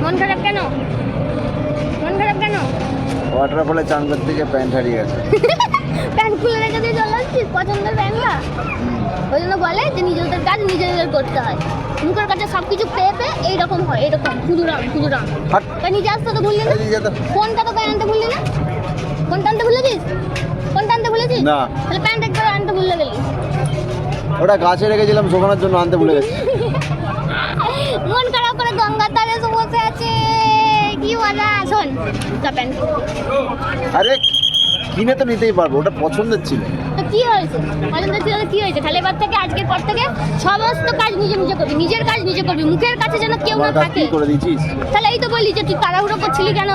মন খারাপ কেন? মন খারাপ কেন? ওয়াটারফলে চান করতে গিয়ে প্যান্ট হারিয়ে গেছে। প্যান্ট খুলে রেখে দিয়ে চলে আসছিস পছন্দের প্যান্টটা? ওই জন্য বলে যে নিজেদের কাজ নিজেদের করতে হয়। মুখের কাছে সব কিছু পেয়ে পেয়ে এইরকম হয়, এরকম ক্ষুদুরাম। হাট। তা নিজে আসতে তো ভুললি না? ফোনটা তো আনতে ভুললি না? ফোনটা আনতে ভুলেছিস? ফোনটা আনতে ভুলেছিস? না। তাহলে প্যান্ট একবার আনতে ভুলে গেলি। ওটা গাছে রেখেছিলাম শোকানোর জন্য, আনতে ভুলে গেছি। মন খারাপ করে গঙ্গার ধারে এসে বসে আছে, কি মজা। শোন যা প্যান্ট আরে কিনে তো নিতেই পারবো, ওটা পছন্দের ছিল। তো কি হয়েছে? পছন্দের ছিল কি হয়েছে? তাহলে এবার থেকে আজকের পর থেকে সমস্ত কাজ নিজে করবি, নিজের কাজ নিজে করবি, মুখের কাছে যেন কেউ না আমার কাজ থাকে। কি করে দিয়েছিস? তাহলে এই তো বললি যে তুই তাড়াহুড়ো করছিলি কেন?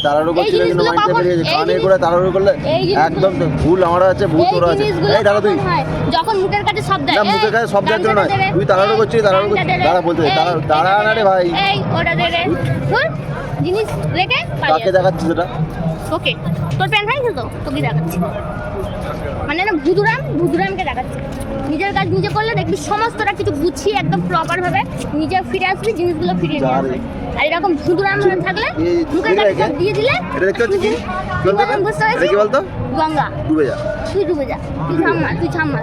তাড়াহুড়ো করছিল কিন্তু জিনিসগুলো মাইন্ডে কখন- বেরিয়ে গেছে। এই কানে জিনিস- করে তাড়াহুড়ো করলে এই জিনিসগুলো- একদম তো ভুল আমার আছে, ভুল এই তোর আছে। জিনিসগুলো এই দাঁড়া তুই। কখন হয়? যখন মুখের কাছে সব দেয়। না, মুখের কাছে সব দেওয়ার জন্য নয়। তুই তাড়াহুড়ো করছিস, তাড়াহুড়ো করছিস। দাঁড়া বলতে দে, দাঁড়া না রে ভাই। এই ওটা দে রে। ধুর, জিনিস রেখে কাকে দেখাচ্ছিস এটা? ওকে তোর প্যান্ট হয়েছে তো তোকে দেখাচ্ছি। মানে না ভুদুরামকে দেখাচ্ছি। নিজের কাজ নিজে করলে দেখবি সমস্তটা কিছু গুছিয়ে একদম প্রপার ভাবে নিজে ফিরে আসবি, জিনিসগুলো ফিরিয়ে নিয়ে আসবি। আর এরকম ভুদুরাম থাকলে এই মুখের কাছে সব দিয়ে দিলে এটা দেখতে পাচ্ছিস কি? বলতো আমি বুঝতে এটা পারছি। কি বলতো? গঙ্গা ডুবে যা। তুই ডুবে যা, তুই ছাম্মা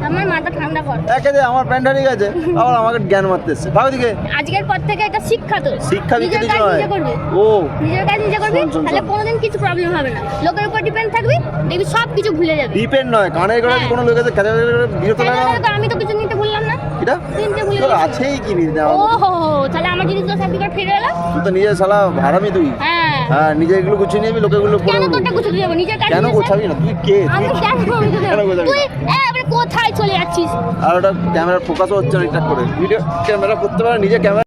আমার মাথা ঠান্ডা কর। একে দে, আমার প্যান্ট হারিয়ে গেছে, আবার আমাকে জ্ঞান মারতে এসছে। ভাগ দিকে। আজকের পর থেকে এটা শিক্ষা তো, শিক্ষা দিতে নিজের কিছু কাজ নয়। নিজে করবি। ও নিজের কাজ নিজে করবি, শোন, তাহলে কোনোদিন কিছু প্রবলেম হবে না। লোকের উপর ডিপেন্ড থাকবি, দেখবি সব কিছু ভুলে যাবি। ডিপেন্ড নয়, কানের গোড়া হ্যাঁ। কোনো লোকের কাছে বিরত লাগে না। আমি তো কিছু নিতে ভুললাম না। এটা কিনতে ভুলে তোর গেছি। আছেই কি নিতে? ও হো, তাহলে আমার জিনিসগুলো সব কি করে ফিরে এলো? তুই তো নিজে শালা ভাড়ামি তুই। হ্যাঁ, হ্যাঁ, নিজে এগুলো গুছিয়ে নিবি, লোকেগুলো পরে কেন উঠবি। তোরটা গুছিয়ে দিয়ে যাবো? নিজের কাজ কেন নিজে গোছাবি না? তুই কে? আমি তুই কেন গুছিয়ে কেন দেবো? গোছাবি? তুই এবারে কোথায় চলে যাচ্ছিস? আর ওটা ক্যামেরা ফোকাসও হচ্ছে না ঠিকঠাক করে। ভিডিও ক্যামেরা করতে পারে নিজে ক্যামেরা